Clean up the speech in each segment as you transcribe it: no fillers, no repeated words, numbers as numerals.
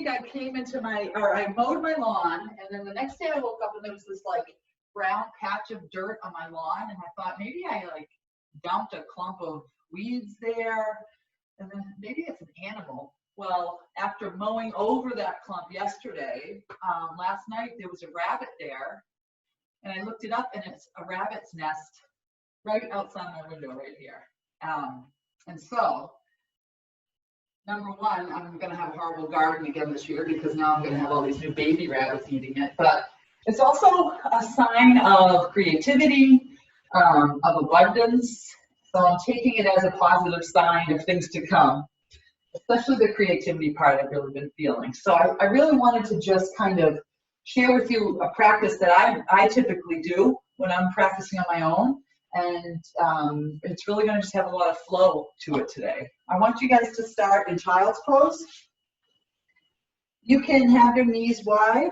week I came into I mowed my lawn, and then the next day I woke up and there was this like brown patch of dirt on my lawn, and I thought maybe I like dumped a clump of weeds there, and then maybe it's an animal. Well, after mowing over that clump yesterday, last night there was a rabbit there, and I looked it up, and it's a rabbit's nest right outside my window right here. And so, number one, I'm going to have a horrible garden again this year because now I'm going to have all these new baby rabbits eating it. But it's also a sign of creativity, of abundance. So I'm taking it as a positive sign of things to come, especially the creativity part I've really been feeling. So I really wanted to just kind of share with you a practice that I typically do when I'm practicing on my own. And it's really going to just have a lot of flow to it today. I want you guys to start in child's pose. You can have your knees wide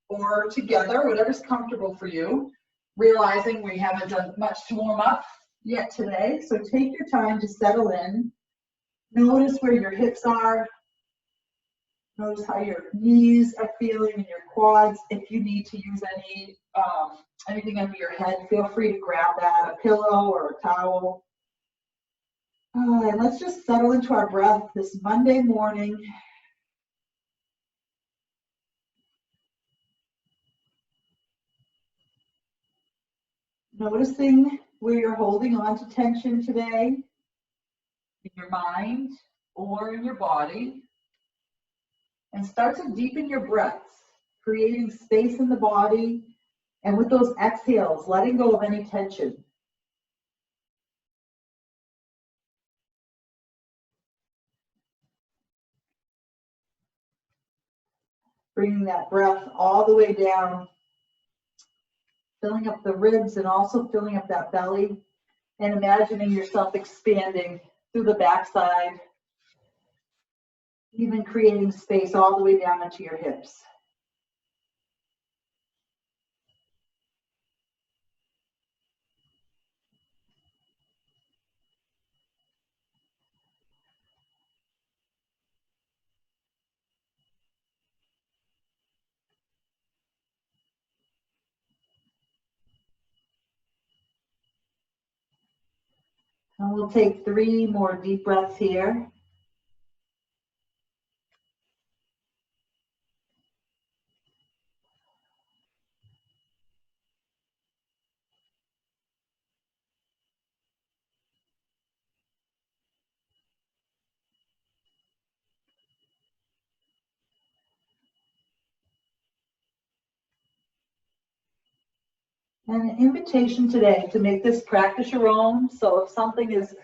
or together, whatever's comfortable for you, realizing we haven't done much to warm up yet today. So take your time to settle in. Notice where your hips are. Notice how your knees are feeling and your quads. If you need to use anything under your head, feel free to grab that, a pillow or a towel. And let's just settle into our breath this Monday morning. Noticing where you're holding on to tension today, in your mind or in your body. And start to deepen your breaths, creating space in the body. And with those exhales, letting go of any tension. Bringing that breath all the way down, filling up the ribs and also filling up that belly, and imagining yourself expanding through the backside, even creating space all the way down into your hips. And we'll take 3 more deep breaths here. And an invitation today to make this practice your own. So if something is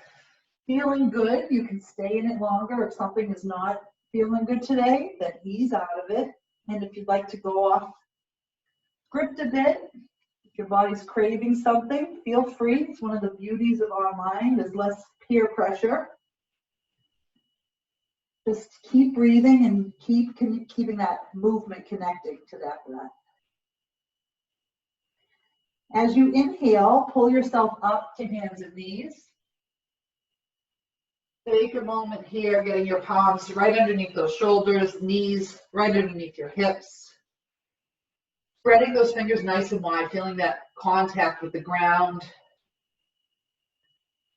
feeling good, you can stay in it longer. If something is not feeling good today, then ease out of it. And if you'd like to go off script a bit, if your body's craving something, feel free. It's one of the beauties of online. There's less peer pressure. Just keep breathing and keeping that movement connecting to that breath. As you inhale, pull yourself up to hands and knees. Take a moment here, getting your palms right underneath those shoulders, knees right underneath your hips. Spreading those fingers nice and wide, feeling that contact with the ground.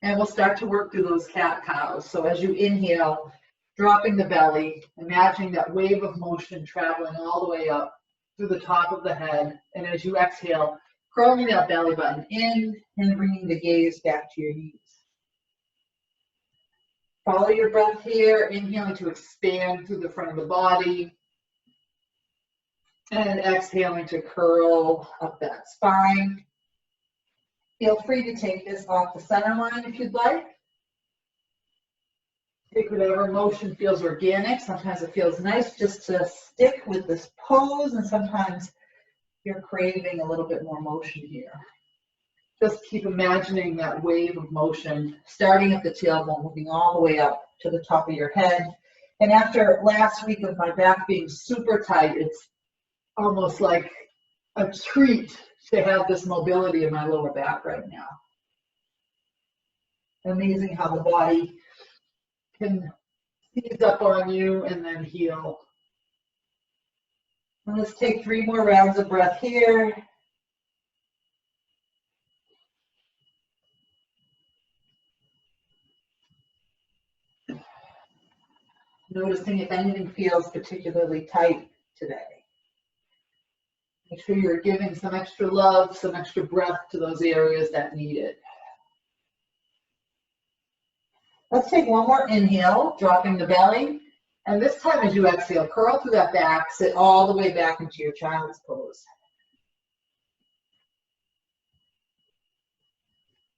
And we'll start to work through those cat-cows. So as you inhale, dropping the belly, imagining that wave of motion traveling all the way up through the top of the head. And as you exhale, curling that belly button in and bringing the gaze back to your knees. Follow your breath here, inhaling to expand through the front of the body. And exhaling to curl up that spine. Feel free to take this off the center line if you'd like. Take whatever motion feels organic. Sometimes it feels nice just to stick with this pose, and sometimes you're craving a little bit more motion here. Just keep imagining that wave of motion starting at the tailbone, moving all the way up to the top of your head. And after last week of my back being super tight, it's almost like a treat to have this mobility in my lower back right now. Amazing how the body can seize up on you and then heal And let's take 3 more rounds of breath here. Noticing if anything feels particularly tight today. Make sure you're giving some extra love, some extra breath to those areas that need it. Let's take 1 more inhale, dropping the belly. And this time as you exhale, curl through that back, sit all the way back into your child's pose.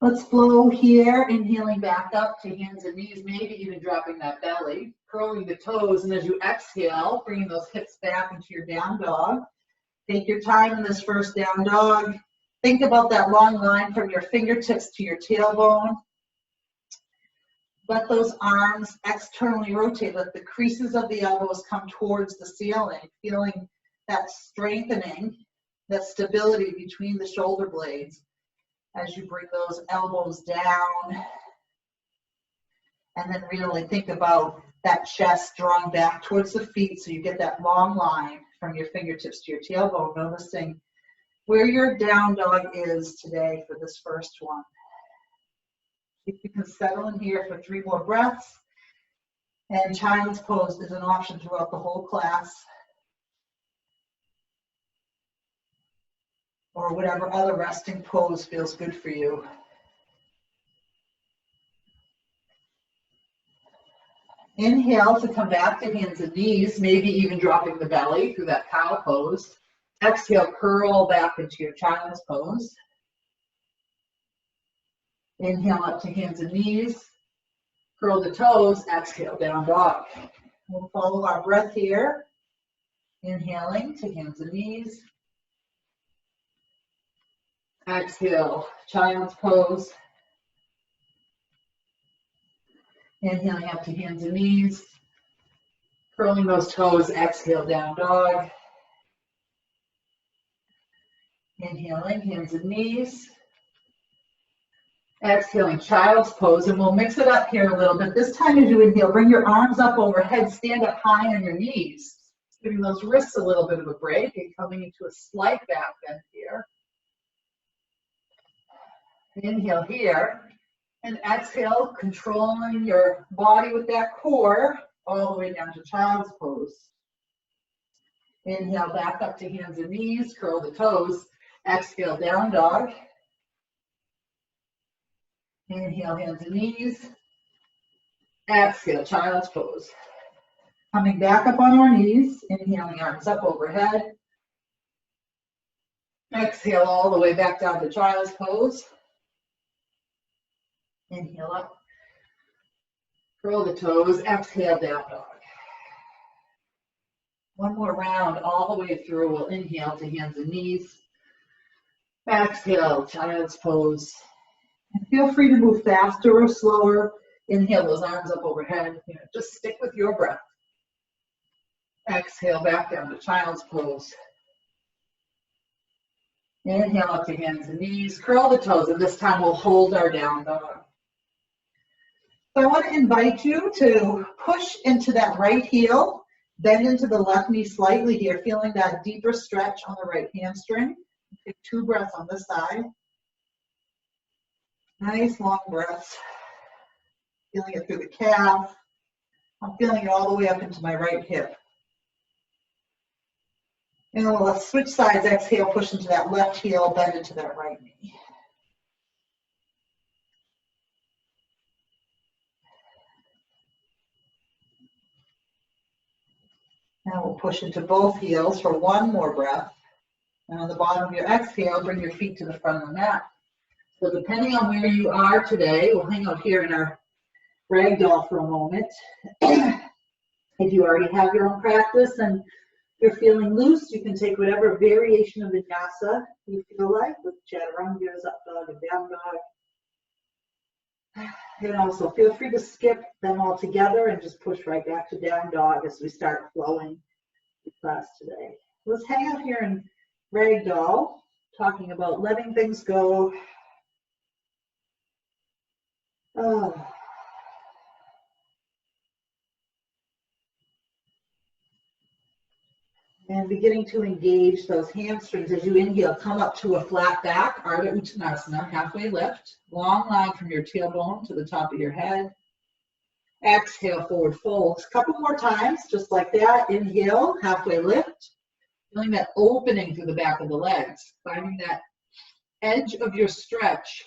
Let's flow here, inhaling back up to hands and knees, maybe even dropping that belly, curling the toes, and as you exhale, bringing those hips back into your down dog. Take your time in this first down dog. Think about that long line from your fingertips to your tailbone. Let those arms externally rotate. Let the creases of the elbows come towards the ceiling, feeling that strengthening, that stability between the shoulder blades as you bring those elbows down. And then really think about that chest drawing back towards the feet so you get that long line from your fingertips to your tailbone, noticing where your down dog is today for this first one. If you can settle in here for 3 more breaths, and child's pose is an option throughout the whole class, or whatever other resting pose feels good for you. Inhale to come back to hands and knees, maybe even dropping the belly through that cow pose. Exhale, curl back into your child's pose. Inhale up to hands and knees. Curl the toes, exhale, down dog. We'll follow our breath here. Inhaling to hands and knees. Exhale, child's pose. Inhaling up to hands and knees. Curling those toes, exhale, down dog. Inhaling, hands and knees. Exhaling, child's pose, and we'll mix it up here a little bit. This time as you inhale, bring your arms up overhead, stand up high on your knees, giving those wrists a little bit of a break and coming into a slight back bend here. Inhale here, and exhale, controlling your body with that core all the way down to child's pose. Inhale back up to hands and knees, curl the toes. Exhale, down dog. Inhale, hands and knees. Exhale, child's pose. Coming back up on our knees, inhaling, arms up overhead. Exhale all the way back down to child's pose. Inhale up. Curl the toes, exhale, down dog. 1 more round all the way through. We'll inhale to hands and knees. Exhale, child's pose. And feel free to move faster or slower. Inhale those arms up overhead. Just stick with your breath. Exhale back down to child's pose. Inhale up to hands and knees. Curl the toes, and this time we'll hold our down dog. So I want to invite you to push into that right heel, bend into the left knee slightly here, feeling that deeper stretch on the right hamstring. Take 2 breaths on this side. Nice long breaths. Feeling it through the calf. I'm feeling it all the way up into my right hip. And then let's switch sides. Exhale, push into that left heel, bend into that right knee. Now we'll push into both heels for 1 more breath. And on the bottom of your exhale, bring your feet to the front of the mat. So depending on where you are today, we'll hang out here in our ragdoll for a moment. If you already have your own practice and you're feeling loose, you can take whatever variation of vinyasa you feel like, with chaturangas, up dog, and down dog. And also feel free to skip them all together and just push right back to down dog as we start flowing the class today. Let's hang out here in ragdoll, talking about letting things go. Oh. And beginning to engage those hamstrings as you inhale, come up to a flat back, Ardha Uttanasana, halfway lift, long line from your tailbone to the top of your head. Exhale, forward fold. A couple more times, just like that. Inhale, halfway lift. Feeling that opening through the back of the legs, finding that edge of your stretch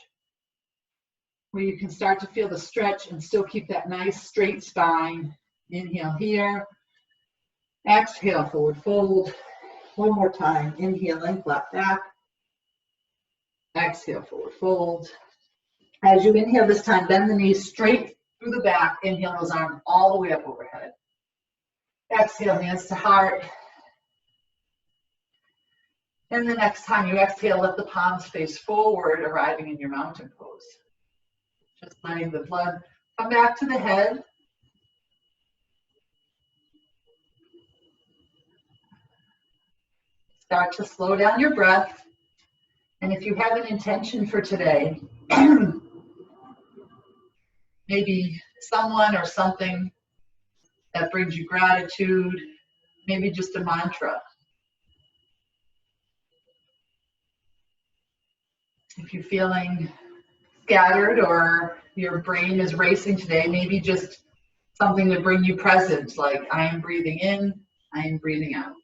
where you can start to feel the stretch and still keep that nice straight spine. Inhale here. Exhale, forward fold. One more time. Inhaling, flat back. Exhale, forward fold. As you inhale this time, bend the knees straight through the back. Inhale those arms all the way up overhead. Exhale, hands to heart. And the next time you exhale, let the palms face forward, arriving in your mountain pose. Just letting the blood come back to the head. Start to slow down your breath. And if you have an intention for today, maybe someone or something that brings you gratitude, maybe just a mantra. If you're feeling scattered or your brain is racing today, maybe just something to bring you present, like I am breathing in, I am breathing out.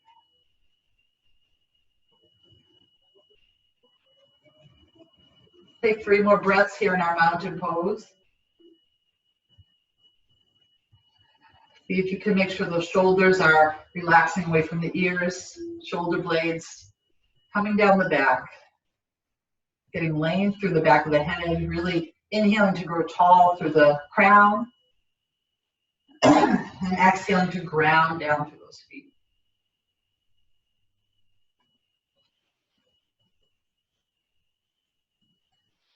Take 3 more breaths here in our mountain pose. See if you can make sure those shoulders are relaxing away from the ears, shoulder blades coming down the back, getting length through the back of the head, really inhaling to grow tall through the crown, and exhaling to ground down through those feet.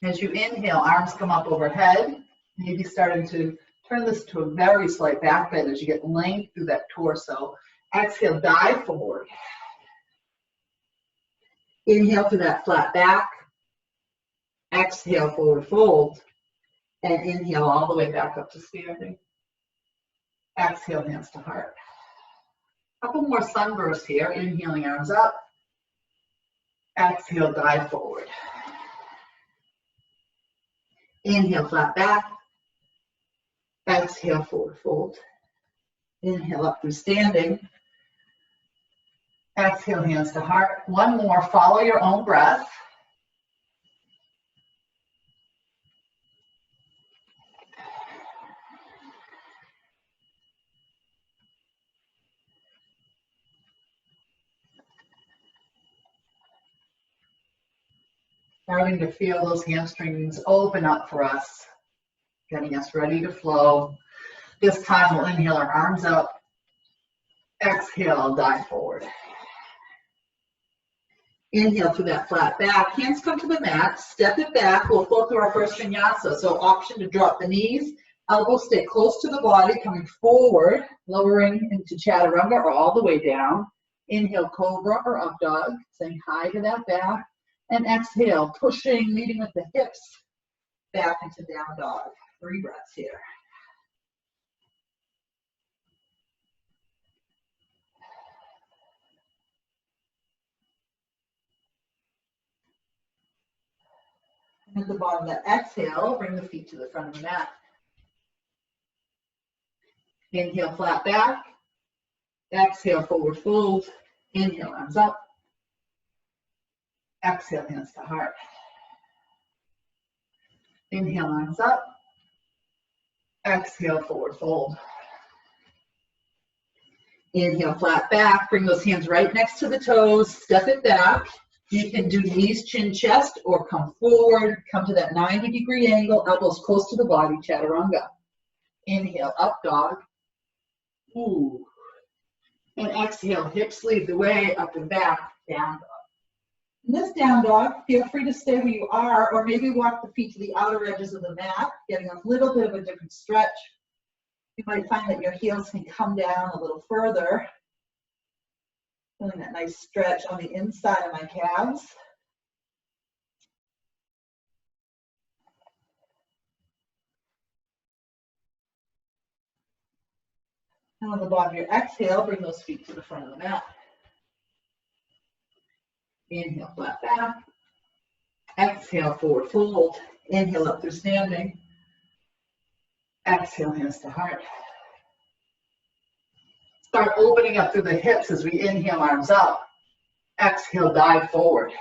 As you inhale, arms come up overhead, maybe starting to turn this to a very slight back bend as you get length through that torso. Exhale, dive forward. Inhale to that flat back. Exhale, forward fold. And inhale all the way back up to standing. Exhale, hands to heart. Couple more sunbursts here. Inhaling, arms up. Exhale, dive forward. Inhale, flat back. Exhale, forward fold. Inhale up through standing. Exhale, hands to heart. One more, follow your own breath. Starting to feel those hamstrings open up for us, getting us ready to flow. This time we'll inhale our arms up. Exhale, dive forward. Inhale through that flat back. Hands come to the mat. Step it back. We'll flow through our first vinyasa. So option to drop the knees. Elbows stay close to the body, coming forward, lowering into chaturanga or all the way down. Inhale, cobra or up dog, saying hi to that back. And exhale, pushing, meeting with the hips, back into down dog. 3 breaths here. And at the bottom of that exhale, bring the feet to the front of the mat. Inhale, flat back. Exhale, forward fold. Inhale, arms up. Exhale, hands to heart. Inhale, arms up. Exhale, forward fold. Inhale, flat back. Bring those hands right next to the toes. Step it back. You can do knees, chin, chest, or come forward. Come to that 90-degree angle. Elbows close to the body, chaturanga. Inhale, up dog. Ooh. And exhale, hips lead the way, up and back, down dog. In this down dog, feel free to stay where you are, or maybe walk the feet to the outer edges of the mat, getting a little bit of a different stretch. You might find that your heels can come down a little further. Feeling that nice stretch on the inside of my calves. And on the bottom of your exhale, bring those feet to the front of the mat. Inhale, flat back. Exhale, forward fold. Inhale, up through standing. Exhale, hands to heart. Start opening up through the hips as we inhale, arms up. Exhale, dive forward.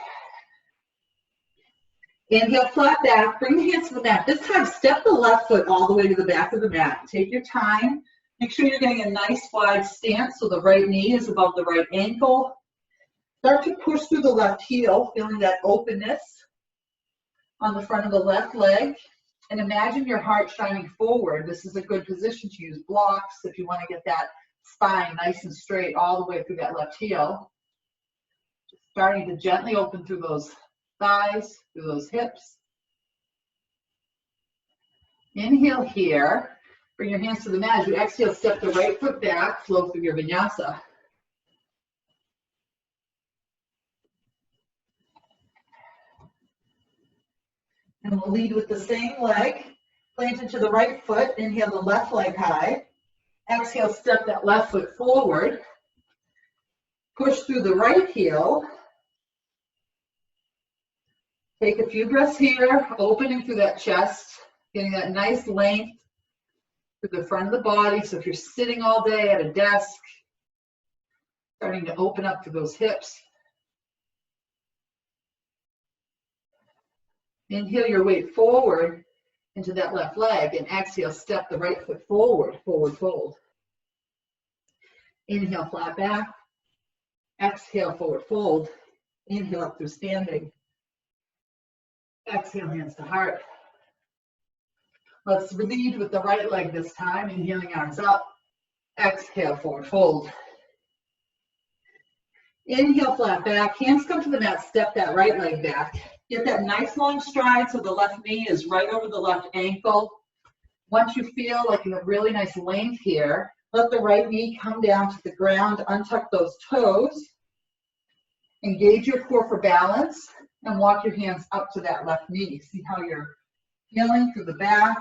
Inhale, flat back. Bring the hands to the mat. This time, step the left foot all the way to the back of the mat. Take your time. Make sure you're getting a nice wide stance so the right knee is above the right ankle. Start to push through the left heel, feeling that openness on the front of the left leg. And imagine your heart shining forward. This is a good position to use blocks if you want to get that spine nice and straight all the way through that left heel. Starting to gently open through those thighs, through those hips. Inhale here. Bring your hands to the mat. As you exhale, step the right foot back, flow through your vinyasa. And we'll lead with the same leg. Plant into the right foot. Inhale the left leg high. Exhale, step that left foot forward. Push through the right heel. Take a few breaths here, opening through that chest, getting that nice length through the front of the body. So if you're sitting all day at a desk, starting to open up through those hips. Inhale your weight forward into that left leg, and exhale, step the right foot forward, forward fold. Inhale, flat back. Exhale, forward fold. Inhale, up through standing. Exhale, hands to heart. Let's lead with the right leg this time. Inhaling, arms up. Exhale, forward fold. Inhale, flat back. Hands come to the mat. Step that right leg back. Get that nice long stride so the left knee is right over the left ankle. Once you feel like you have really nice length here, let the right knee come down to the ground. Untuck those toes. Engage your core for balance. And walk your hands up to that left knee. See how you're feeling through the back.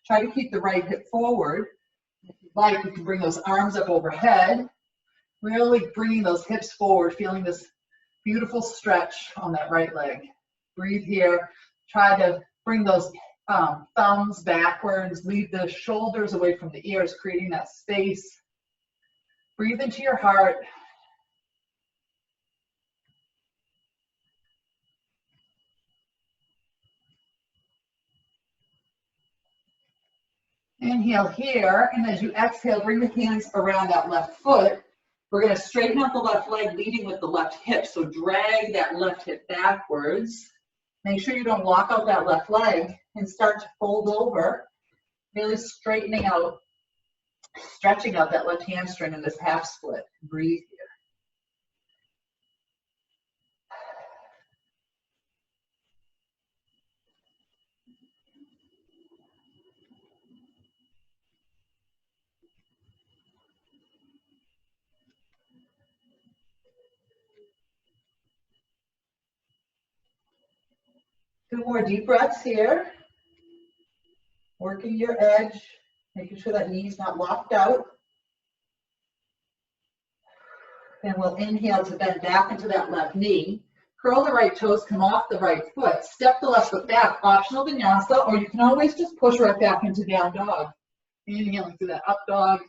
Try to keep the right hip forward. If you'd like, you can bring those arms up overhead. Really bringing those hips forward, feeling this beautiful stretch on that right leg. Breathe here. Try to bring those thumbs backwards. Lead the shoulders away from the ears, creating that space. Breathe into your heart. Inhale here, and as you exhale, bring the hands around that left foot. We're going to straighten out the left leg, leading with the left hip. So drag that left hip backwards. Make sure you don't lock out that left leg and start to fold over, really straightening out, stretching out that left hamstring in this half split. Breathe here. Two more deep breaths here. Working your edge, making sure that knee's not locked out. And we'll inhale to bend back into that left knee. Curl the right toes, come off the right foot. Step the left foot back, optional vinyasa, or you can always just push right back into down dog. Inhaling through that up dog.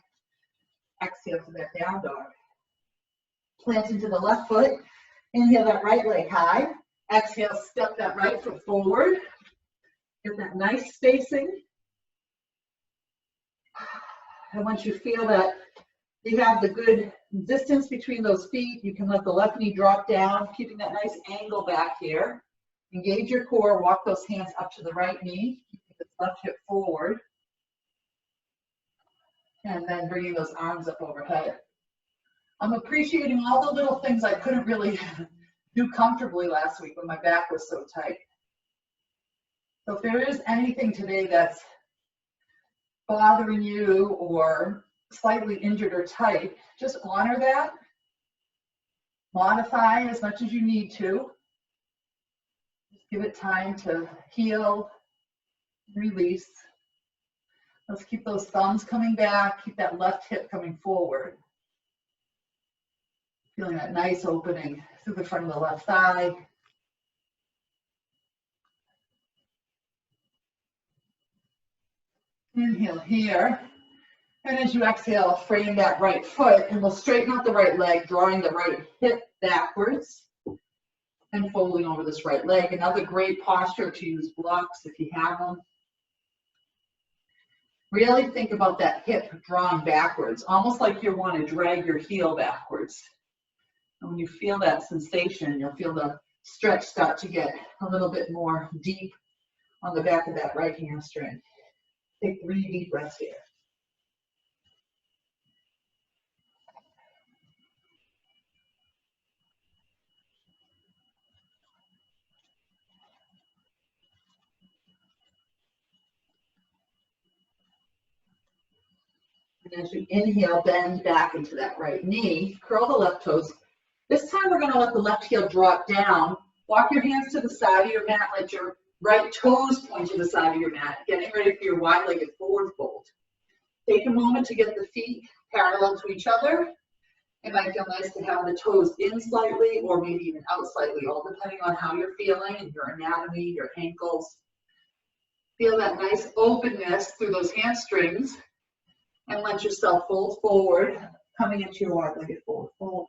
Exhale to that down dog. Plant into the left foot. Inhale that right leg high. Exhale, step that right foot forward. Get that nice spacing. And once you feel that you have the good distance between those feet, you can let the left knee drop down, keeping that nice angle back here. Engage your core, walk those hands up to the right knee, keeping the left hip forward. And then bringing those arms up overhead. I'm appreciating all the little things I couldn't really do comfortably last week when my back was so tight. So if there is anything today that's bothering you or slightly injured or tight, just honor that. Modify as much as you need to. Just give it time to heal, release. Let's keep those thumbs coming back, keep that left hip coming forward. Feeling that nice opening through the front of the left thigh. Inhale here. And as you exhale, frame that right foot, and we'll straighten out the right leg, drawing the right hip backwards and folding over this right leg. Another great posture to use blocks if you have them. Really think about that hip drawn backwards, almost like you want to drag your heel backwards. And when you feel that sensation, you'll feel the stretch start to get a little bit more deep on the back of that right hamstring. Take 3 deep breaths here. And as you inhale, bend back into that right knee, curl the left toes. This time we're going to let the left heel drop down. Walk your hands to the side of your mat, let your right toes point to the side of your mat, getting ready for your wide-legged forward fold. Take a moment to get the feet parallel to each other. It might feel nice to have the toes in slightly or maybe even out slightly, all depending on how you're feeling and your anatomy, your ankles. Feel that nice openness through those hamstrings and let yourself fold forward, coming into your wide-legged forward fold.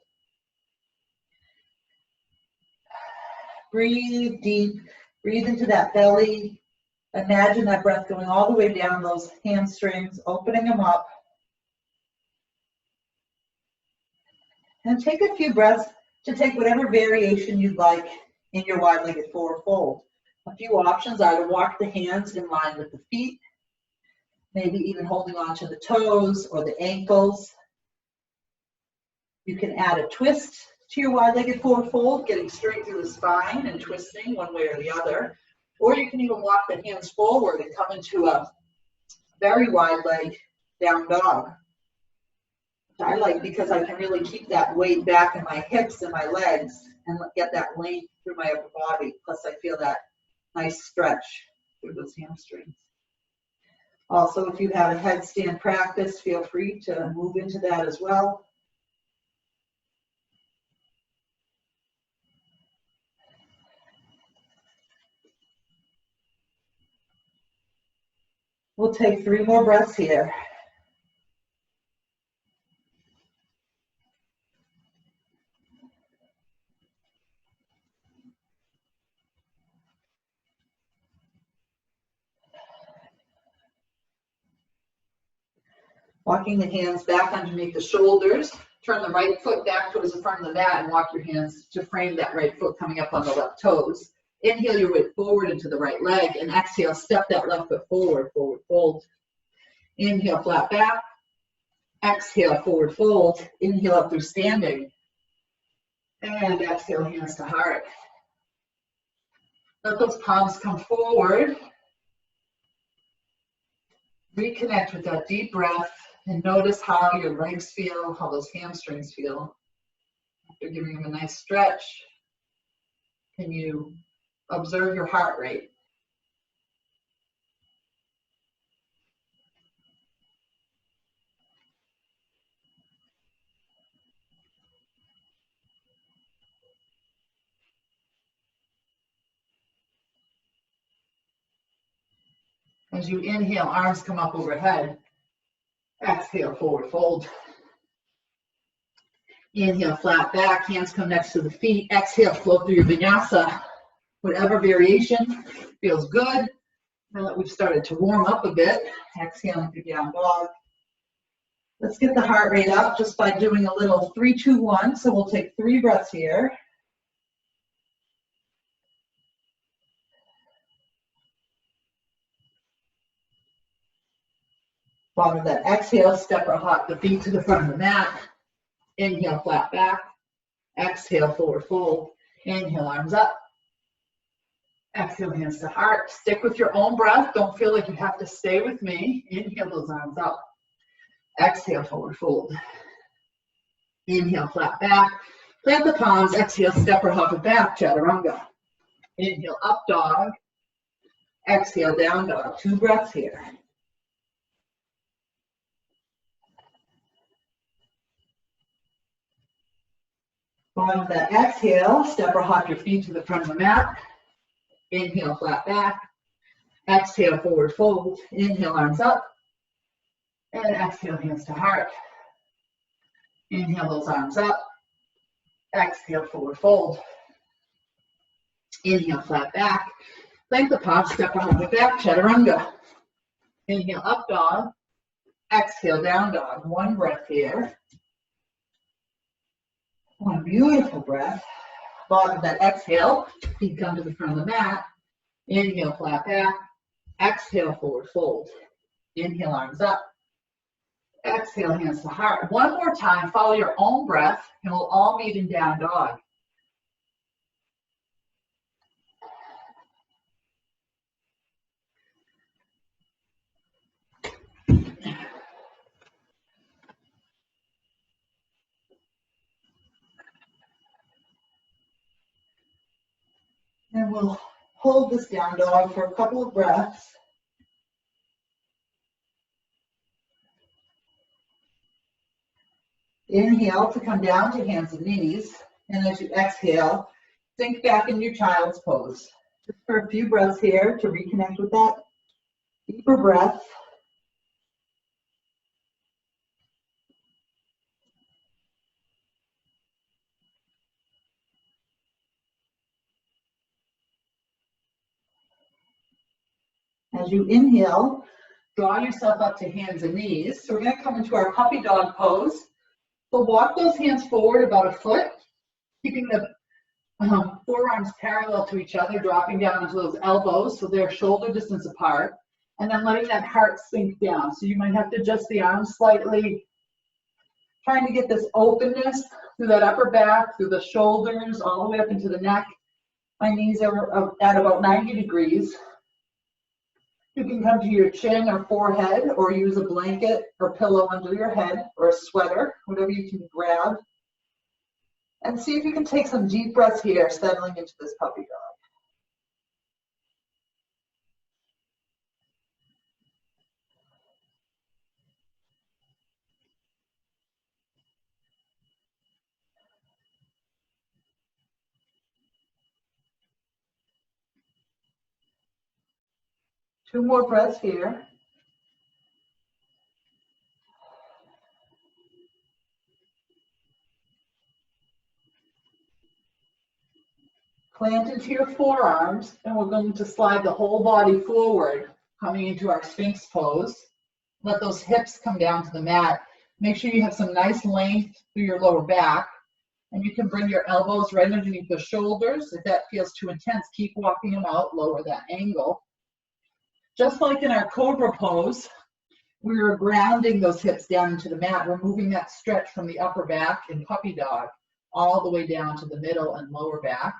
Breathe deep, breathe into that belly. Imagine that breath going all the way down those hamstrings, opening them up. And take a few breaths to take whatever variation you'd like in your wide-legged forward fold. A few options are to walk the hands in line with the feet, maybe even holding on to the toes or the ankles. You can add a twist to your wide-legged forward fold, getting straight through the spine and twisting one way or the other. Or you can even walk the hands forward and come into a very wide leg down dog. I like because I can really keep that weight back in my hips and my legs and get that length through my upper body. Plus I feel that nice stretch through those hamstrings. Also, if you have a headstand practice, feel free to move into that as well. We'll take 3 more breaths here. Walking the hands back underneath the shoulders. Turn the right foot back towards the front of the mat and walk your hands to frame that right foot coming up on the left toes. Inhale your weight forward into the right leg and exhale, step that left foot forward, forward fold. Inhale, flat back. Exhale, forward fold. Inhale up through standing. And exhale, hands to heart. Let those palms come forward. Reconnect with that deep breath and notice how your legs feel, how those hamstrings feel. After giving them a nice stretch, can you observe your heart rate? As you inhale, arms come up overhead. Exhale, forward fold. Inhale, flat back, hands come next to the feet. Exhale, flow through your vinyasa. Whatever variation feels good. Now that we've started to warm up a bit, exhaling through down dog. Let's get the heart rate up just by doing a little 3, 2, 1. So we'll take 3 breaths here. Bottom of that exhale, step or hop the feet to the front of the mat. Inhale, flat back. Exhale, forward fold. Inhale, arms up. Exhale, hands to heart. Stick with your own breath. Don't feel like you have to stay with me. Inhale those arms up. Exhale, forward fold. Inhale, flat back. Plant the palms. Exhale, step or hop it back, chaturanga. Inhale, up dog. Exhale, down dog. 2 breaths here. Bottom of that exhale, step or hop your feet to the front of the mat. Inhale, flat back. Exhale, forward fold. Inhale, arms up. And exhale, hands to heart. Inhale those arms up. Exhale, forward fold. Inhale, flat back. Plank the palms, step or hop it back, chaturanga. Inhale, up dog. Exhale, down dog. One breath here. One beautiful breath. Bottom of that exhale, feet come to the front of the mat. Inhale, flat back. Exhale, forward fold. Inhale, arms up. Exhale, hands to heart. One more time, follow your own breath, and we'll all meet in down dog. And we'll hold this down dog for a couple of breaths. Inhale to come down to hands and knees. And as you exhale, sink back in your child's pose. Just for a few breaths here to reconnect with that deeper breath. As you inhale, draw yourself up to hands and knees. So we're going to come into our puppy dog pose. So walk those hands forward about a foot, keeping the forearms parallel to each other, dropping down into those elbows so they're shoulder distance apart, and then letting that heart sink down. So you might have to adjust the arms slightly, trying to get this openness through that upper back, through the shoulders, all the way up into the neck. My knees are at about 90 degrees. You can come to your chin or forehead, or use a blanket or pillow under your head, or a sweater, whatever you can grab. And see if you can take some deep breaths here, settling into this puppy dog. Two more breaths here. Plant into your forearms, and we're going to slide the whole body forward, coming into our Sphinx pose. Let those hips come down to the mat. Make sure you have some nice length through your lower back, and you can bring your elbows right underneath the shoulders. If that feels too intense, keep walking them out, lower that angle. Just like in our Cobra pose, we were grounding those hips down into the mat. We're moving that stretch from the upper back in Puppy Dog all the way down to the middle and lower back.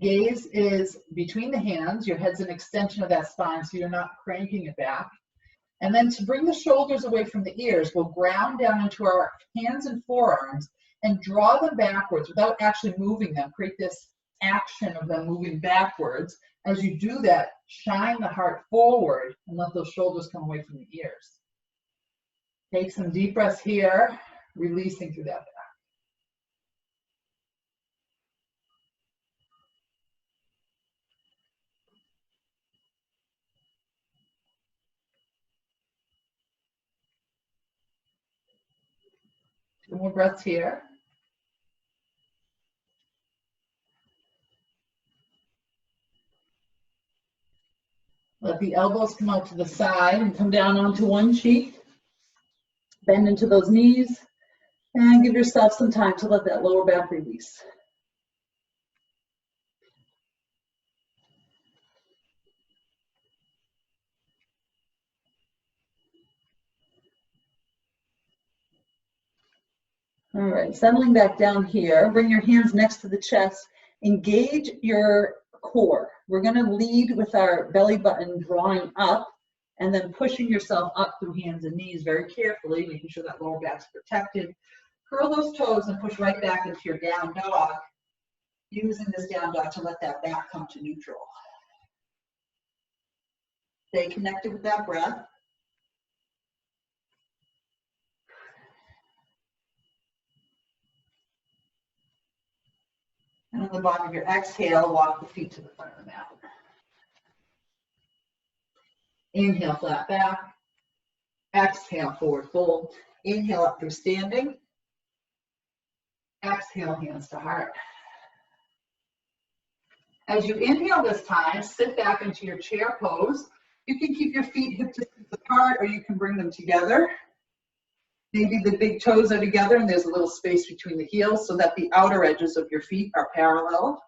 Gaze is between the hands. Your head's an extension of that spine, so you're not cranking it back. And then to bring the shoulders away from the ears, we'll ground down into our hands and forearms and draw them backwards without actually moving them. Create this action of them moving backwards. As you do that, shine the heart forward and let those shoulders come away from the ears. Take some deep breaths here, releasing through that back. Two more breaths here. Let the elbows come out to the side and come down onto one cheek. Bend into those knees and give yourself some time to let that lower back release. All right, settling back down here, bring your hands next to the chest, engage your core. We're gonna lead with our belly button drawing up and then pushing yourself up through hands and knees very carefully, making sure that lower back's protected. Curl those toes and push right back into your down dog, using this down dog to let that back come to neutral. Stay connected with that breath. And at the bottom of your exhale, walk the feet to the front of the mat. Inhale, flat back. Exhale, forward fold. Inhale up through standing. Exhale, hands to heart. As you inhale this time, sit back into your chair pose. You can keep your feet hip distance apart, or you can bring them together. Maybe the big toes are together and there's a little space between the heels so that the outer edges of your feet are parallel.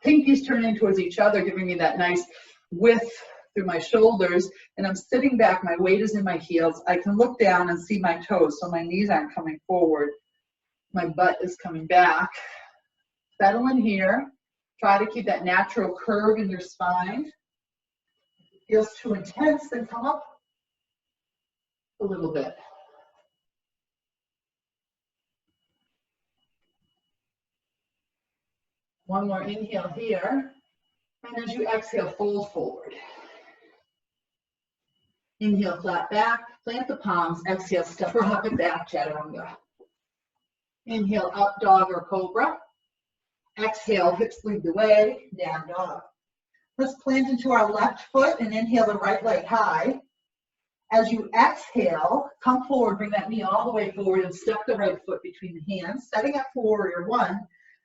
Pinkies turn in towards each other, giving me that nice width through my shoulders. And I'm sitting back, my weight is in my heels. I can look down and see my toes, so my knees aren't coming forward. My butt is coming back. Settle in here. Try to keep that natural curve in your spine. If it feels too intense, then come up a little bit. One more inhale here. And as you exhale, fold forward. Inhale, flat back, plant the palms. Exhale, step up and back, chaturanga. Inhale, up dog or cobra. Exhale, hips lead the way, down dog. Let's plant into our left foot and inhale the right leg high. As you exhale, come forward, bring that knee all the way forward and step the right foot between the hands. Setting up for warrior one,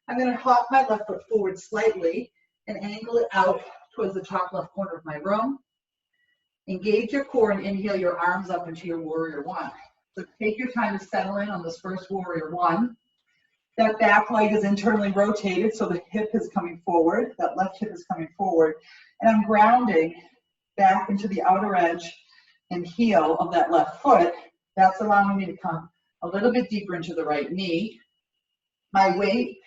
I'm going to hop my left foot forward slightly and angle it out towards the top left corner of my room. Engage your core and inhale your arms up into your warrior one. So take your time to settle in on this first warrior one. That back leg is internally rotated, so the hip is coming forward. That left hip is coming forward. And I'm grounding back into the outer edge and heel of that left foot. That's allowing me to come a little bit deeper into the right knee. My weight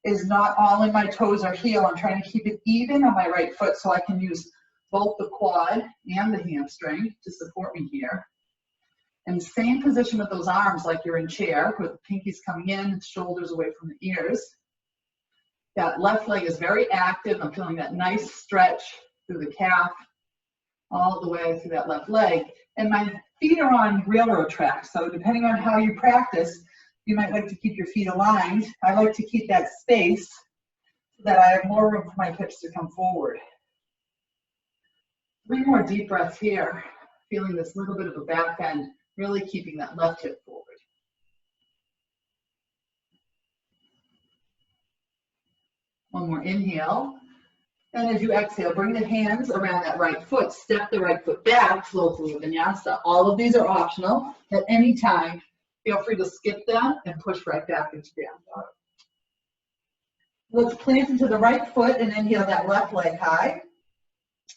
is not all in my toes or heel. I'm trying to keep it even on my right foot so I can use both the quad and the hamstring to support me here. And same position with those arms like you're in chair, with the pinkies coming in, shoulders away from the ears. That left leg is very active. I'm feeling that nice stretch through the calf, all the way through that left leg. And my feet are on railroad tracks, so depending on how you practice, you might like to keep your feet aligned. I like to keep that space so that I have more room for my hips to come forward. 3 more deep breaths here, feeling this little bit of a back bend, really keeping that left hip forward. One more inhale. And as you exhale, bring the hands around that right foot, step the right foot back, flow through Vinyasa. All of these are optional. At any time, feel free to skip them and push right back into down dog. Let's plant into the right foot and inhale that left leg high.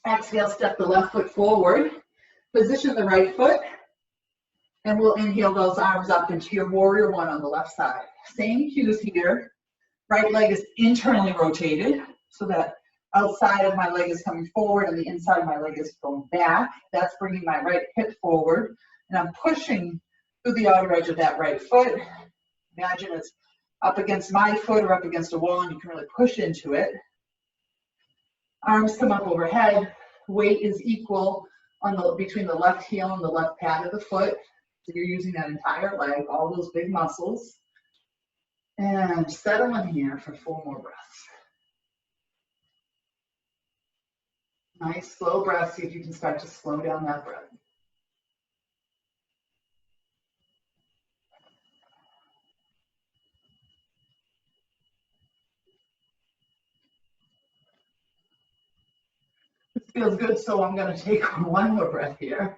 Exhale, step the left foot forward. Position the right foot. And we'll inhale those arms up into your warrior one on the left side. Same cues here. Right leg is internally rotated so that outside of my leg is coming forward and the inside of my leg is going back. That's bringing my right hip forward. And I'm pushing through the outer edge of that right foot. Imagine it's up against my foot or up against a wall and you can really push into it. Arms come up overhead. Weight is equal on between the left heel and the left pad of the foot. So you're using that entire leg, all those big muscles. And settle in here for 4 more breaths. Nice slow breath. See if you can start to slow down that breath. This feels good, so I'm going to take 1 more breath here.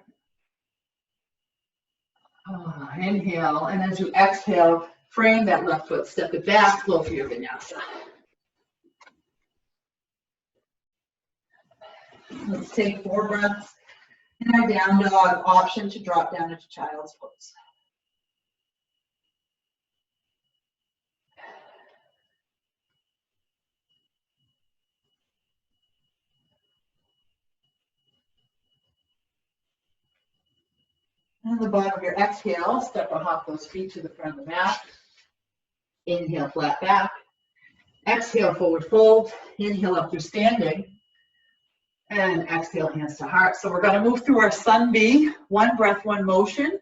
Inhale, and as you exhale, frame that left foot, step it back, flow through your Vinyasa. Let's take 4 breaths. In our down dog, option to drop down into child's pose. And at the bottom of your exhale, step or hop those feet to the front of the mat. Inhale, flat back. Exhale, forward fold. Inhale up through standing. And exhale, hands to heart. So we're going to move through our sun bee. 1 breath, 1 motion.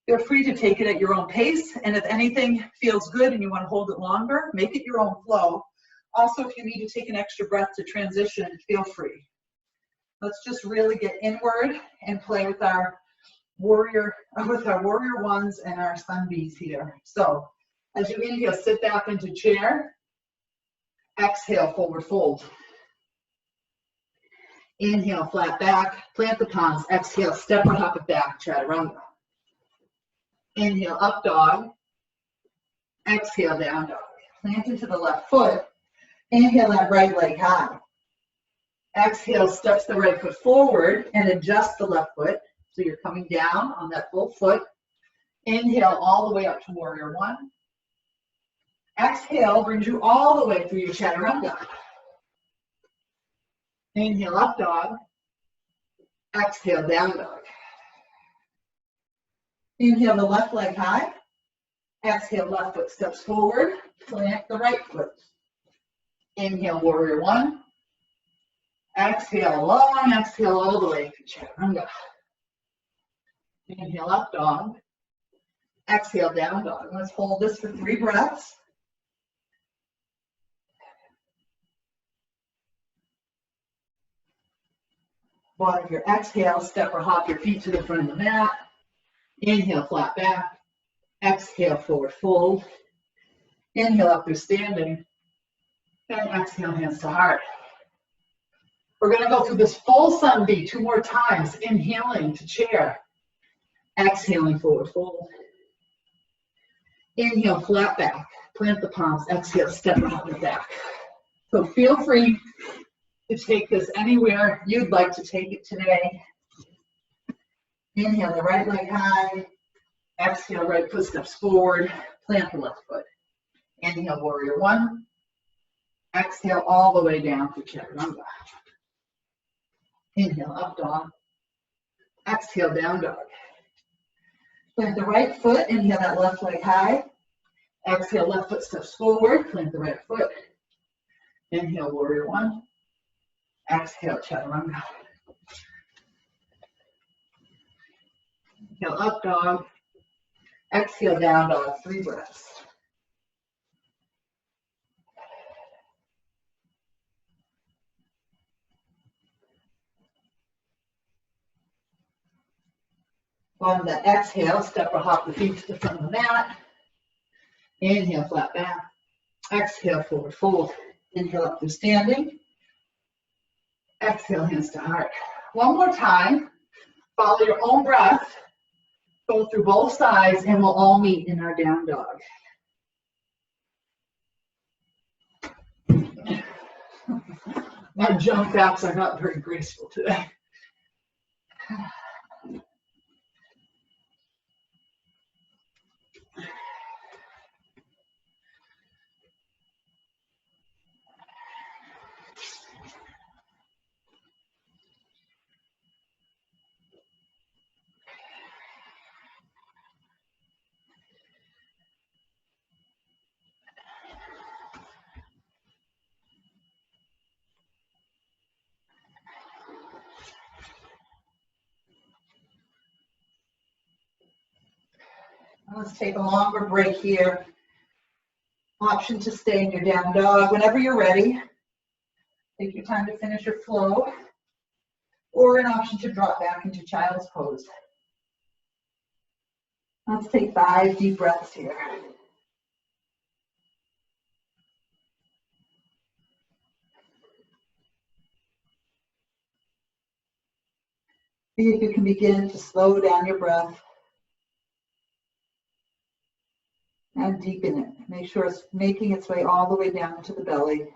Feel free to take it at your own pace, and if anything feels good and you want to hold it longer, make it your own flow. Also, if you need to take an extra breath to transition, feel free. Let's just really get inward and play with our warrior ones and our sun bees here. So as you inhale, sit back into chair. Exhale, forward fold. Inhale, flat back, plant the palms. Exhale, step or hop it back, chaturanga. Inhale, up dog. Exhale, down dog. Plant into the left foot. Inhale that right leg high. Exhale, steps the right foot forward and adjust the left foot. So you're coming down on that full foot. Inhale all the way up to warrior one. Exhale brings you all the way through your chaturanga. Inhale, up dog. Exhale, down dog. Inhale the left leg high. Exhale, left foot steps forward. Plant the right foot. Inhale, warrior one. Exhale, long exhale all the way to chaturanga. Inhale, up dog. Exhale, down dog. Let's hold this for 3 breaths. Bottom of your exhale, step or hop your feet to the front of the mat. Inhale, flat back. Exhale, forward fold. Inhale, up through standing. And exhale, hands to heart. We're going to go through this full sun B 2 more times. Inhaling to chair. Exhaling, forward fold. Inhale, flat back. Plant the palms. Exhale, step or hop it back. So feel free to take this anywhere you'd like to take it today. Inhale the right leg high. Exhale, right foot steps forward. Plant the left foot. Inhale, warrior one. Exhale all the way down to chaturanga. Inhale, up dog. Exhale, down dog. Plant the right foot. Inhale that left leg high. Exhale, left foot steps forward. Plant the right foot. Inhale, warrior one. Exhale, chaturanga. Inhale, up dog. Exhale, down dog. 3 breaths. On the exhale, step or hop the feet to the front of the mat. Inhale, flat back. Exhale, forward fold. Inhale, up through standing. Exhale, hands to heart. One more time. Follow your own breath. Go through both sides, and we'll all meet in our down dog. My jump backs are not very graceful today. Let's take a longer break here. Option to stay in your down dog whenever you're ready. Take your time to finish your flow, or an option to drop back into child's pose. Let's take 5 deep breaths here. See if you can begin to slow down your breath and deepen it. Make sure it's making its way all the way down to the belly.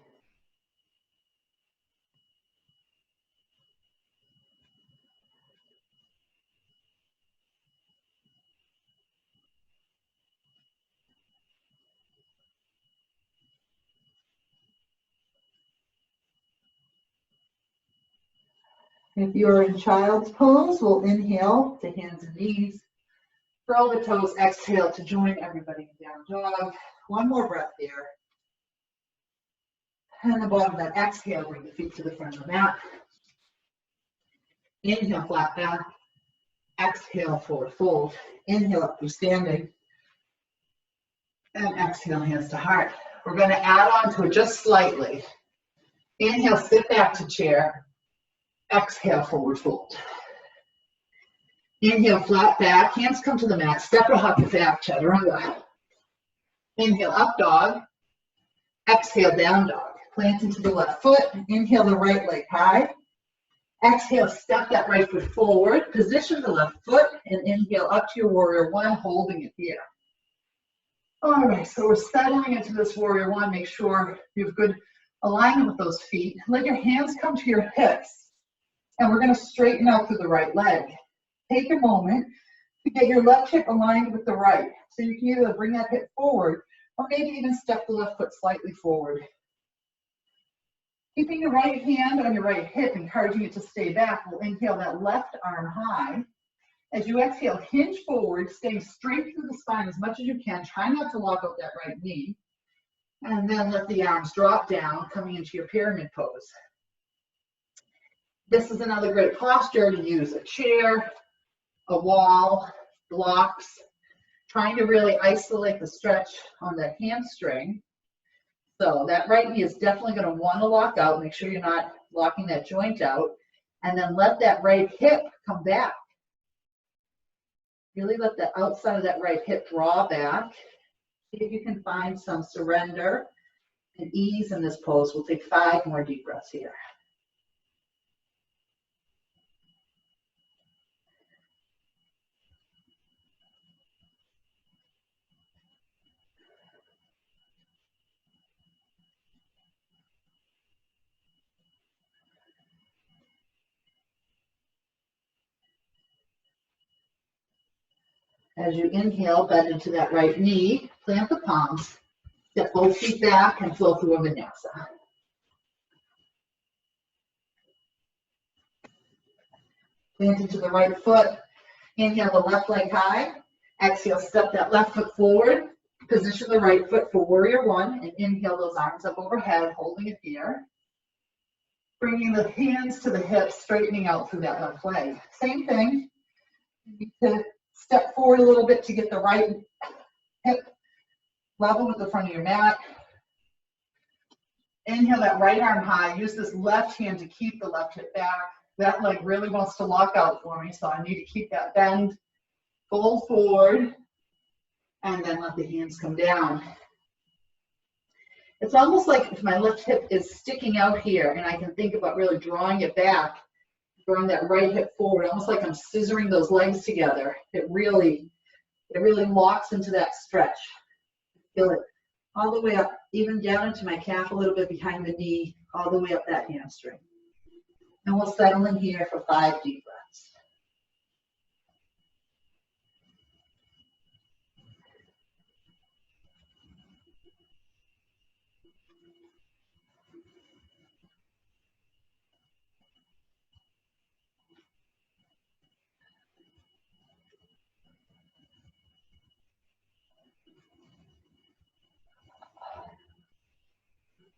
If you're in child's pose, we'll inhale to hands and knees. Curl the toes, exhale to join everybody in down dog. One more breath here. And the bottom of that exhale, bring the feet to the front of the mat. Inhale, flat back. Exhale, forward fold. Inhale up through standing. And exhale, hands to heart. We're going to add on to it just slightly. Inhale, sit back to chair. Exhale, forward fold. Inhale, flat back. Hands come to the mat. Step or hop back, chaturanga. Inhale, up dog. Exhale, down dog. Plant into the left foot. Inhale, the right leg high. Exhale, step that right foot forward. Position the left foot. And inhale up to your warrior one, holding it here. All right, so we're settling into this warrior one. Make sure you have good alignment with those feet. Let your hands come to your hips. And we're going to straighten out through the right leg. Take a moment to get your left hip aligned with the right. So you can either bring that hip forward or maybe even step the left foot slightly forward. Keeping your right hand on your right hip, encouraging it to stay back, we'll inhale that left arm high. As you exhale, hinge forward, staying straight through the spine as much as you can. Try not to lock out that right knee. And then let the arms drop down, coming into your pyramid pose. This is another great posture to use a chair, a wall, blocks, trying to really isolate the stretch on the hamstring. So that right knee is definitely going to want to lock out. Make sure you're not locking that joint out. And then let that right hip come back. Really let the outside of that right hip draw back. See if you can find some surrender and ease in this pose. We'll take 5 more deep breaths here. As you inhale, bend into that right knee, plant the palms, step both feet back, and flow through a vinyasa. Plant into the right foot, inhale the left leg high, exhale, step that left foot forward, position the right foot for warrior one, and inhale those arms up overhead, holding it here. Bringing the hands to the hips, straightening out through that left leg. Same thing, you need to step forward a little bit to get the right hip level with the front of your mat. Inhale that right arm high. Use this left hand to keep the left hip back. That leg really wants to lock out for me, so I need to keep that bend. Fold forward, and then let the hands come down. It's almost like if my left hip is sticking out here, and I can think about really drawing it back, drawing that right hip forward, almost like I'm scissoring those legs together. It really locks into that stretch. Feel it all the way up, even down into my calf, a little bit behind the knee, all the way up that hamstring. And we'll settle in here for 5 deep breaths.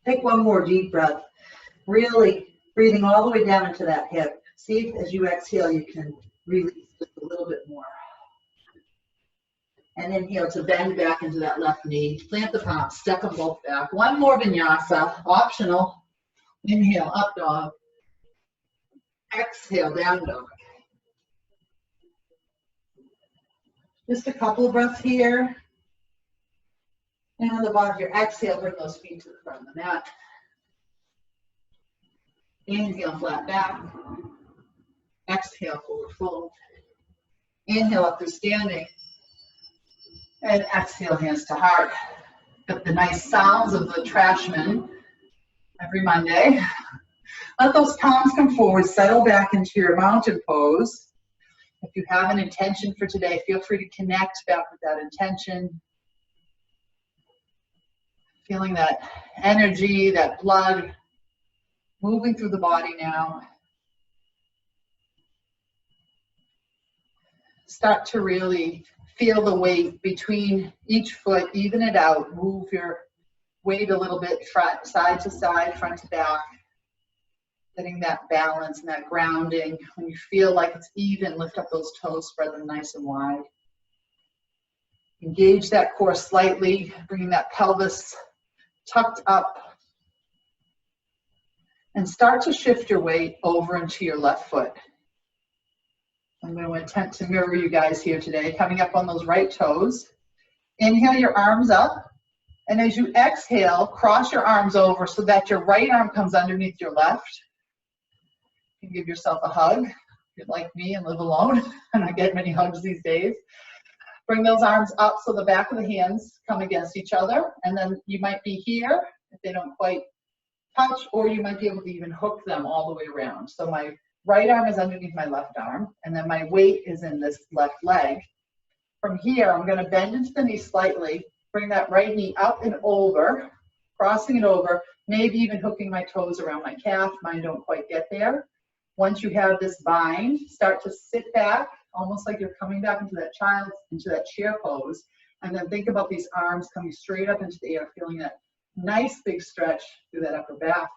Take one more deep breath, really breathing all the way down into that hip. See if as you exhale, you can release just a little bit more. And inhale to bend back into that left knee. Plant the palms, step them both back. One more vinyasa, optional. Inhale, up dog. Exhale, down dog. Just a couple of breaths here. And on the bottom of your exhale, bring those feet to the front of the mat. Inhale, flat back. Exhale, forward fold. Inhale, up through standing. And exhale, hands to heart. Got the nice sounds of the trashman every Monday. Let those palms come forward, settle back into your mountain pose. If you have an intention for today, feel free to connect back with that intention. Feeling that energy, that blood moving through the body now. Start to really feel the weight between each foot, even it out. Move your weight a little bit, side to side, front to back. Getting that balance and that grounding. When you feel like it's even, lift up those toes, spread them nice and wide. Engage that core slightly, bringing that pelvis tucked up. And start to shift your weight over into your left foot. I'm going to attempt to mirror you guys here today, coming up on those right toes. Inhale your arms up. And as you exhale, cross your arms over so that your right arm comes underneath your left. You can give yourself a hug if you're like me and live alone and I get many hugs these days. Bring those arms up so the back of the hands come against each other. And then you might be here if they don't quite touch, or you might be able to even hook them all the way around. So my right arm is underneath my left arm, and then my weight is in this left leg. From here, I'm going to bend into the knee slightly, bring that right knee up and over, crossing it over, maybe even hooking my toes around my calf. Mine don't quite get there. Once you have this bind, start to sit back, almost like you're coming back into that chair pose, and then think about these arms coming straight up into the air, feeling that nice big stretch through that upper back.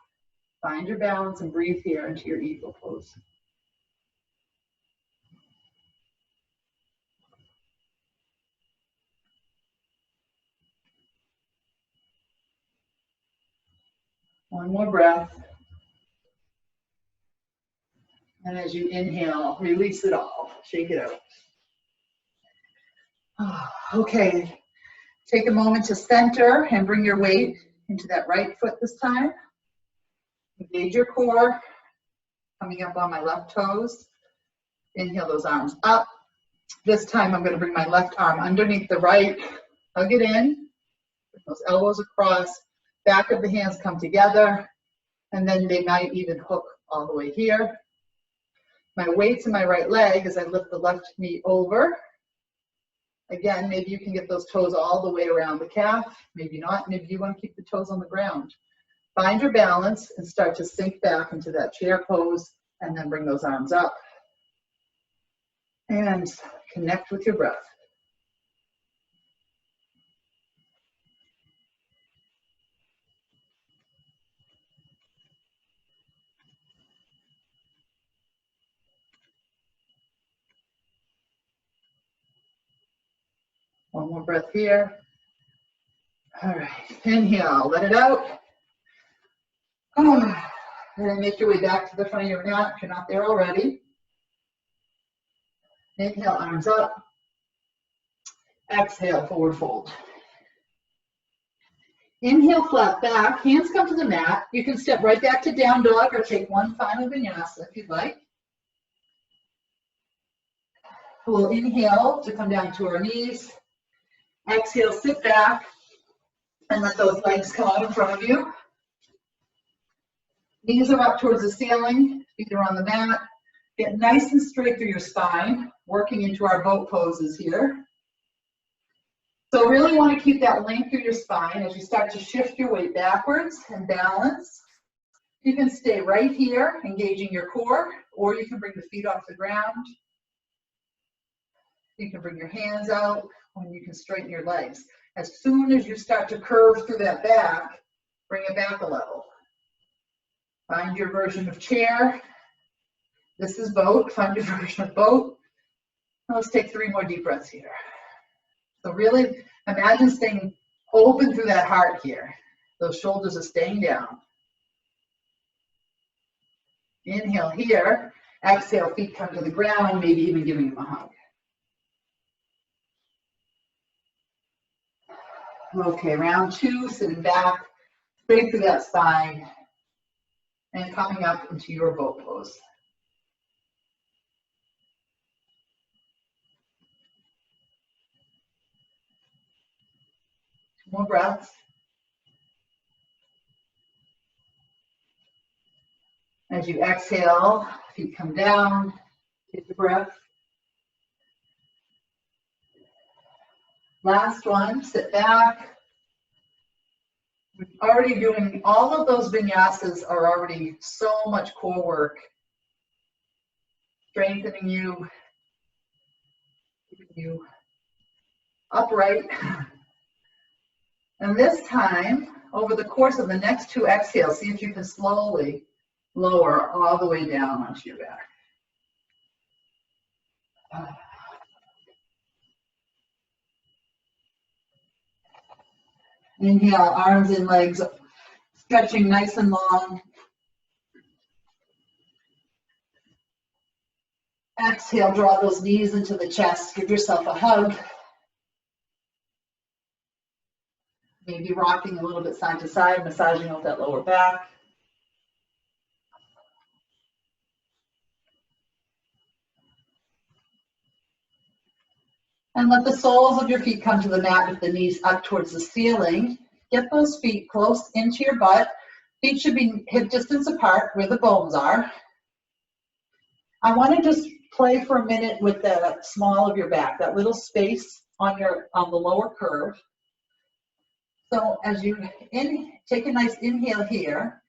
Find your balance and breathe here into your eagle pose. One more breath. And as you inhale, release it all. Shake it out. Okay. Take a moment to center and bring your weight into that right foot this time. Engage your core. Coming up on my left toes. Inhale those arms up. This time I'm going to bring my left arm underneath the right. Hug it in. Bring those elbows across. Back of the hands come together. And then they might even hook all the way here. My weight's in my right leg as I lift the left knee over. Again, maybe you can get those toes all the way around the calf. Maybe not. Maybe you want to keep the toes on the ground. Find your balance and start to sink back into that chair pose, and then bring those arms up. And connect with your breath. One more breath here. All right, inhale, let it out. And then make your way back to the front of your mat if you're not there already. Inhale, arms up. Exhale, forward fold. Inhale, flat back. Hands come to the mat. You can step right back to down dog or take one final vinyasa if you'd like. We'll inhale to come down to our knees. Exhale, sit back and let those legs come out in front of you. Knees are up towards the ceiling, feet are on the mat. Get nice and straight through your spine, working into our boat poses here. So really want to keep that length through your spine as you start to shift your weight backwards and balance. You can stay right here, engaging your core, or you can bring the feet off the ground. You can bring your hands out, and you can straighten your legs. As soon as you start to curve through that back, bring it back a level. Find your version of chair. This is boat. Find your version of boat. Now let's take 3 more deep breaths here. So really imagine staying open through that heart here. Those shoulders are staying down. Inhale here. Exhale, feet come to the ground, maybe even giving them a hug. Okay, round 2, sitting back, straight through that spine, and coming up into your boat pose. More breaths. As you exhale, feet come down, take a breath. Last one, sit back. We're already doing, all of those vinyasas are already so much core work, strengthening you, keeping you upright. And this time, over the course of the next 2 exhales, see if you can slowly lower all the way down onto your back. Inhale, arms and legs stretching nice and long. Exhale, draw those knees into the chest. Give yourself a hug. Maybe rocking a little bit side to side, massaging out that lower back. And let the soles of your feet come to the mat with the knees up towards the ceiling. Get those feet close into your butt. Feet should be hip distance apart where the bones are. I want to just play for a minute with the small of your back, that little space on the lower curve. So as you take a nice inhale here,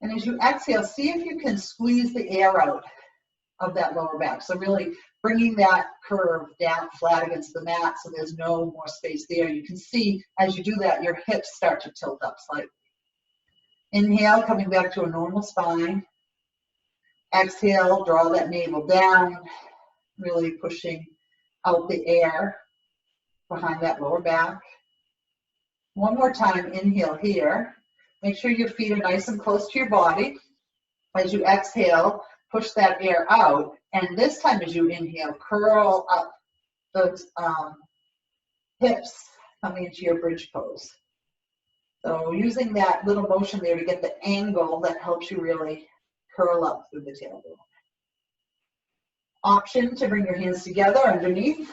and as you exhale, see if you can squeeze the air out of that lower back. So really bringing that curve down flat against the mat so there's no more space there. You can see as you do that, your hips start to tilt up slightly. Inhale, coming back to a normal spine. Exhale, draw that navel down, really pushing out the air behind that lower back. One more time, inhale here. Make sure your feet are nice and close to your body. As you exhale, push that air out. And this time as you inhale, curl up those hips coming into your bridge pose. So using that little motion there to get the angle that helps you really curl up through the tailbone. Option to bring your hands together underneath.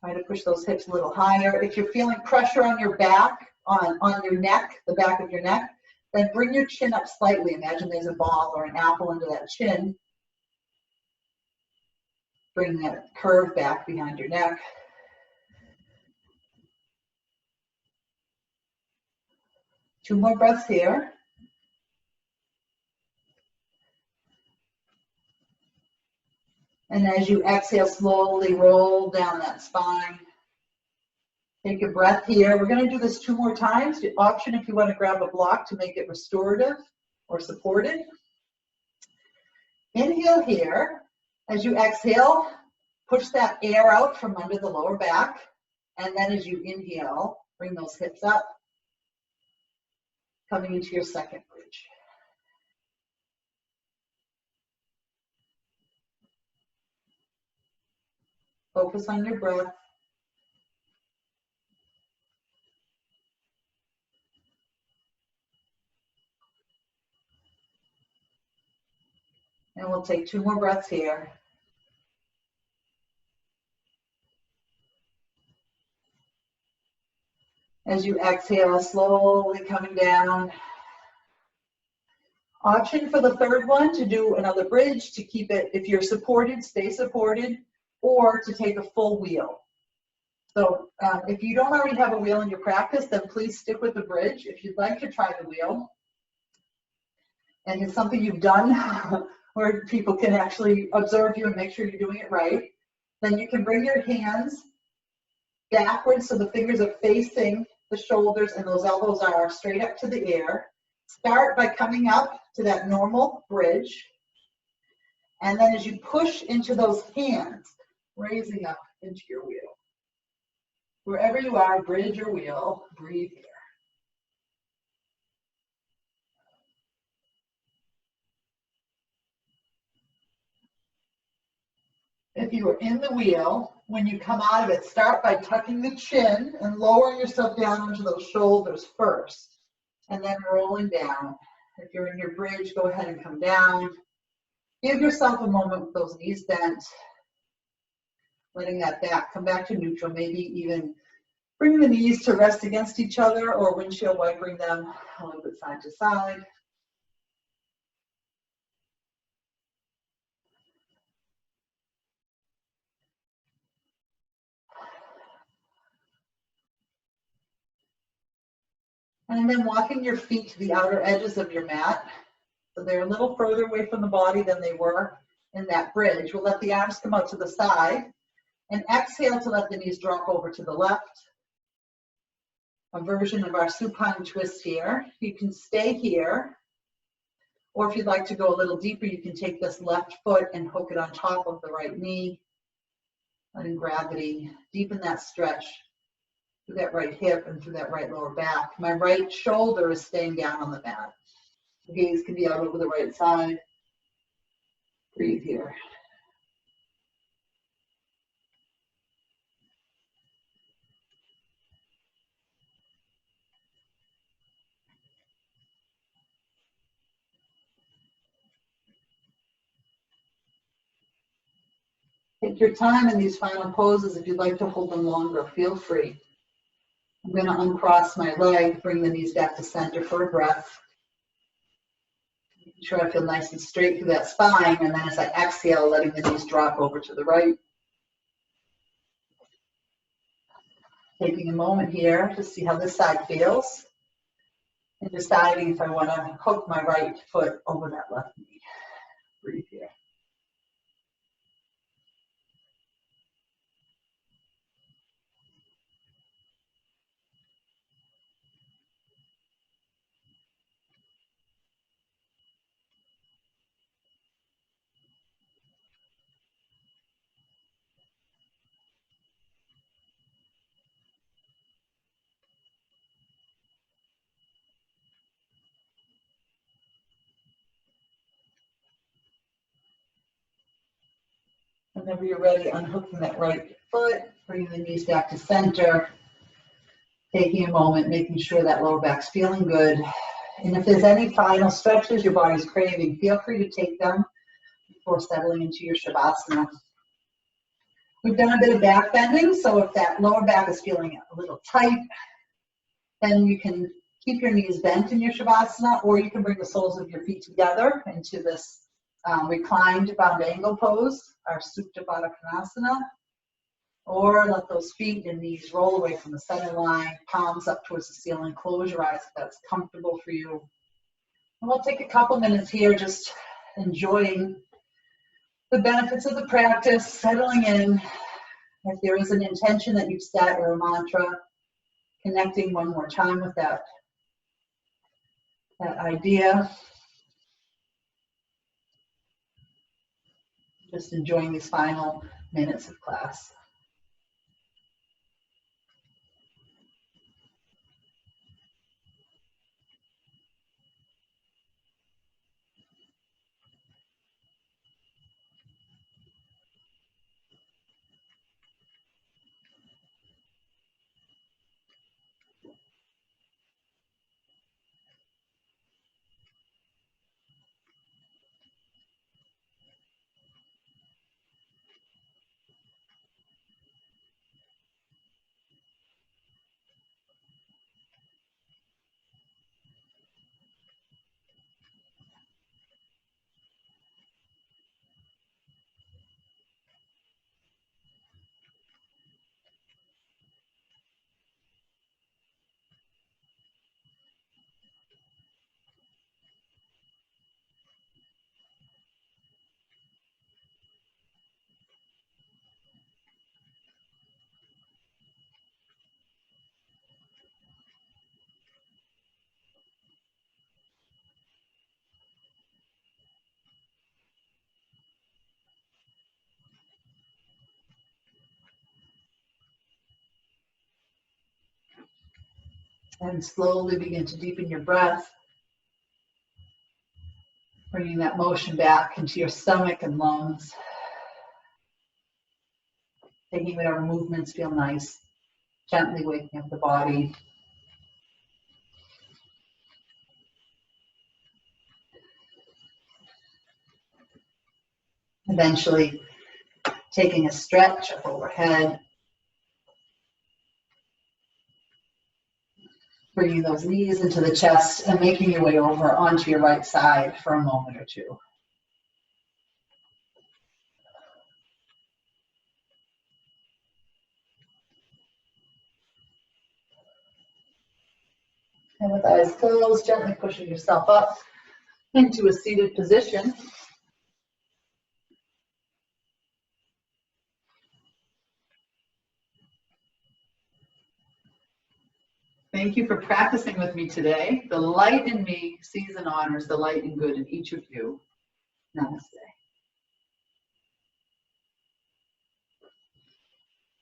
Try to push those hips a little higher. If you're feeling pressure on your back, on your neck, the back of your neck, then bring your chin up slightly. Imagine there's a ball or an apple under that chin. Bring that curve back behind your neck. Two more breaths here. And as you exhale, slowly roll down that spine. Take a breath here. We're going to do this 2 more times. The option if you want to grab a block to make it restorative or supported. Inhale here. As you exhale, push that air out from under the lower back. And then as you inhale, bring those hips up, coming into your second bridge. Focus on your breath. And we'll take 2 more breaths here. As you exhale, slowly coming down. Option for the third one to do another bridge to keep it, if you're supported, stay supported, or to take a full wheel. So if you don't already have a wheel in your practice, then please stick with the bridge. If you'd like to try the wheel, and it's something you've done where people can actually observe you and make sure you're doing it right, then you can bring your hands backwards so the fingers are facing the shoulders and those elbows are straight up to the air. Start by coming up to that normal bridge. And then as you push into those hands, raising up into your wheel. Wherever you are, bridge or wheel, breathe here. If you are in the wheel, when you come out of it, start by tucking the chin and lowering yourself down onto those shoulders first, and then rolling down. If you're in your bridge, go ahead and come down. Give yourself a moment with those knees bent, letting that back come back to neutral, maybe even bring the knees to rest against each other or windshield wipering them a little bit side to side. And then walking your feet to the outer edges of your mat. So they're a little further away from the body than they were in that bridge. We'll let the arms come out to the side and exhale to let the knees drop over to the left. A version of our supine twist here. You can stay here, Or if you'd like to go a little deeper, you can take this left foot and hook it on top of the right knee, letting gravity deepen that stretch through that right hip and through that right lower back. My right shoulder is staying down on the mat. The gaze can be out over the right side. Breathe here. Take your time in these final poses. If you'd like to hold them longer, feel free. I'm going to uncross my leg, bring the knees back to center for a breath. Making sure I feel nice and straight through that spine, and then as I exhale, letting the knees drop over to the right. Taking a moment here to see how this side feels, and deciding if I want to hook my right foot over that left knee. Breathe here. Whenever you're ready, unhooking that right foot, bringing the knees back to center, taking a moment, making sure that lower back's feeling good. And if there's any final stretches your body's craving, feel free to take them before settling into your Shavasana. We've done a bit of back bending, so if that lower back is feeling a little tight, then you can keep your knees bent in your Shavasana, or you can bring the soles of your feet together into this reclined bound angle pose, our Supta Baddha Konasana, or let those feet and knees roll away from the center line, palms up towards the ceiling. Close your eyes if that's comfortable for you. And we'll take a couple minutes here just enjoying the benefits of the practice, settling in. If there is an intention that you've set or a mantra, connecting one more time with that idea. Just enjoying these final minutes of class. And slowly begin to deepen your breath, bringing that motion back into your stomach and lungs, taking whatever movements feel nice, gently waking up the body. Eventually taking a stretch up overhead, bringing those knees into the chest and making your way over onto your right side for a moment or two. And with eyes closed, gently pushing yourself up into a seated position. Thank you for practicing with me today. The light in me sees and honors the light and good in each of you. Namaste.